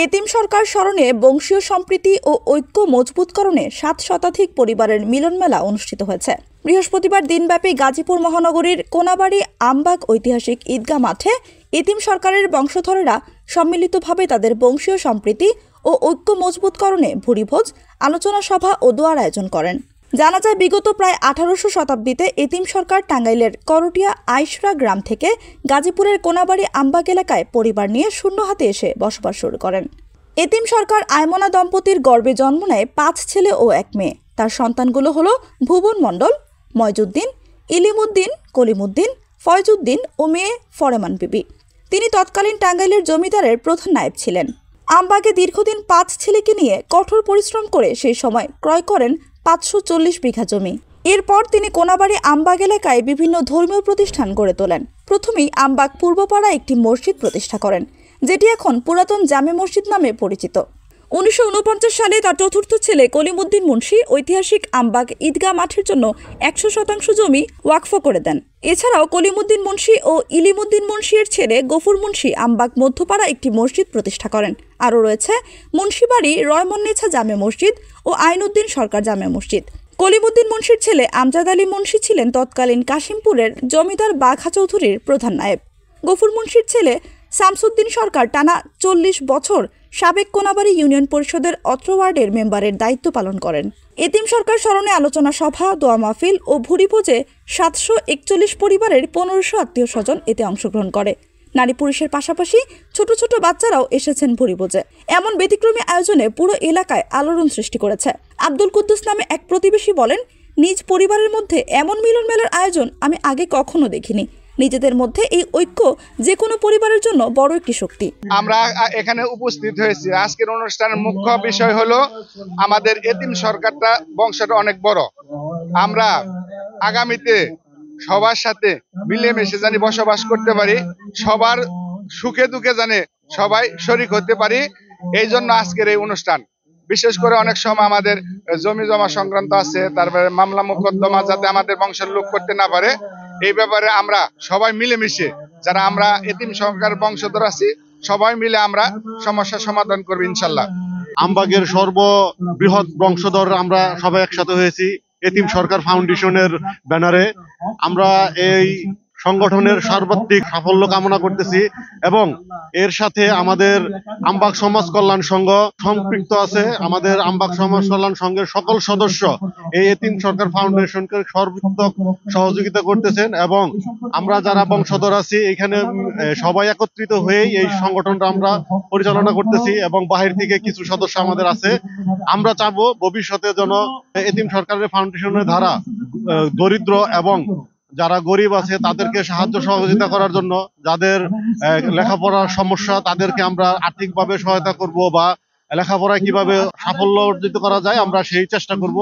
এতিম সরকার স্মরণে বংশীয় সম্প্রীতি ও ঐক্য মজবুতকরণে 7 শতাধিক পরিবারের মিলনমেলা অনুষ্ঠিত হয়েছে। বৃহস্পতিবার দিনব্যাপী গাজীপুর মহানগরীর কোনাবাড়ি আমবাগ ঐতিহাসিক ঈদগাহ মাঠে এতিম সরকারের বংশধরেরা সম্মিলিতভাবে তাদের বংশীয় সম্প্রীতি ও ঐক্য মজবুতকরণে ভুরিভোজ, আলোচনা সভা ও দোয়ার আয়োজন করেন। জানা যায়, বিগত প্রায় 18শো শতাব্দীতে এতিম সরকার টাঙ্গাইলের করটিয়া আইসরা গ্রাম থেকে গাজীপুরের কোনাবাড়ি আমবাগ এলাকায় পরিবার নিয়ে শূন্য হাতে এসে বসবাস শুরু করেন। এতিম সরকার আয়মনা দম্পতির গর্ভে জন্ম নেয় 5 ছেলে ও 1 মেয়ে। তার সন্তানগুলো হলো ভুবন মণ্ডল, ময়জুদ্দিন, ইলিমুদ্দিন, কলিমুদ্দিন, ফয়জুদ্দিন ও মেয়ে ফরেমান বিবি। তিনি তৎকালীন টাঙ্গাইলের জমিদারের প্রধান নায়েব ছিলেন। আমবাগে দীর্ঘদিন 5 ছেলেকে নিয়ে কঠোর পরিশ্রম করে সেই সময় ক্রয় করেন 540 বিঘা জমি। এরপর তিনি কোনাবাড়ি আমবাগ এলাকায় বিভিন্ন ধর্মীয় প্রতিষ্ঠান গড়ে তোলেন। প্রথমেই আমবাগ পূর্বপাড়া একটি মসজিদ প্রতিষ্ঠা করেন, যেটি এখন পুরাতন জামে মসজিদ নামে পরিচিত। 1949 সালে তার চতুর্থ ছেলে কলিমুদ্দিন মুন্সি ঐতিহাসিক আমবাগ ঈদগাহ মাঠের জন্য 100% জমি ওয়াকফ করে দেন। এছাড়াও কলিমুদ্দিন মুন্সি ও ইলিমুদ্দিন মুন্সির ছেলে গফুর মুন্সি আমবাগ মধ্যপাড়া একটি মসজিদ প্রতিষ্ঠা করেন। আরও রয়েছে মুন্সিবাড়ি রয়মন্নেছা জামে মসজিদ ও আইনউদ্দিন সরকার জামে মসজিদ। কলিমুদ্দিন মুন্সির ছেলে আমজাদ আলী মুন্সি ছিলেন তৎকালীন কাশিমপুরের জমিদার বাঘা চৌধুরীর প্রধান নায়েব। গফুর মুন্সির ছেলে শামসুদ্দিন সরকার টানা 40 বছর সাবেক কোনাবাড়ি ইউনিয়ন পরিষদের অত্র ওয়ার্ডের মেম্বারের দায়িত্ব পালন করেন। এতিম সরকার স্মরণে আলোচনা সভা, দোয়া মাহফিল ও ভুরিভোজে 741 পরিবারের 1500 আত্মীয় স্বজন এতে অংশগ্রহণ করে। নারী পুরুষের পাশাপাশি ছোট ছোট বাচ্চারাও এসেছেন ভুরিভোজে। এমন ব্যতিক্রমী আয়োজনে পুরো এলাকায় আলোড়ন সৃষ্টি করেছে। আব্দুল কুদ্দুস নামে এক প্রতিবেশী বলেন, নিজ পরিবারের মধ্যে এমন মিলন মেলার আয়োজন আমি আগে কখনো দেখিনি। নিজেদের মধ্যে এই ঐক্য যে কোনো পরিবারের জন্য বড় একটি শক্তি। আমরা এখানে উপস্থিত হয়েছি। আজকের অনুষ্ঠানের মুখ্য বিষয় হলো আমাদের এতিম সরকারটা বংশটা অনেক বড়। আমরা আগামীতে সবার সাথে মিলেমিশে জানি বসবাস করতে পারি, সবার সুখে দুঃখে জানে সবাই শরিক হতে পারি। এই জন্য আজকের এই অনুষ্ঠান। বিশেষ করে অনেক সময় আমাদের জমি জমা সংক্রান্ত আছে, তারপরে মামলা মোকদ্দমা যাতে আমাদের বংশের লোক করতে না পারে, এই ব্যাপারে আমরা সবাই মিলেমিশে যারা আমরা এতিম সরকার বংশধর আছি সবাই মিলে আমরা সমস্যার সমাধান করব ইনশাল্লাহ। আমবাগের সর্ববৃহৎ বংশধর আমরা সবাই একসাথে হয়েছি এতিম সরকার ফাউন্ডেশনের ব্যানারে। আমরা এই সংগঠনের সার্বত্রিক সাফল্য কামনা করতেছি এবং এর সাথে আমাদের আমবাগ সমাজ কল্যাণ সংঘ সম্পৃক্ত আছে। আমাদের আমবাগ সমাজ কল্যাণ সংঘের সকল সদস্য এই এতিম সরকার ফাউন্ডেশনকে সর্বাত্মক সহযোগিতা করতেছেন এবং আমরা যারা বংশধর আছি এখানে সবাই একত্রিত হয়েই এই সংগঠনটা আমরা পরিচালনা করতেছি এবং বাহির থেকে কিছু সদস্য আমাদের আছে। আমরা চাবো ভবিষ্যতে যেন এতিম সরকারের ফাউন্ডেশনের ধারা দরিদ্র এবং যারা গরিব আছে তাদেরকে সাহায্য সহযোগিতা করার জন্য, যাদের লেখাপড়ার সমস্যা তাদেরকে আমরা আর্থিকভাবে সহায়তা করব বা লেখাপড়ায় কিভাবে সাফল্য অর্জিত করা যায় আমরা সেই চেষ্টা করব।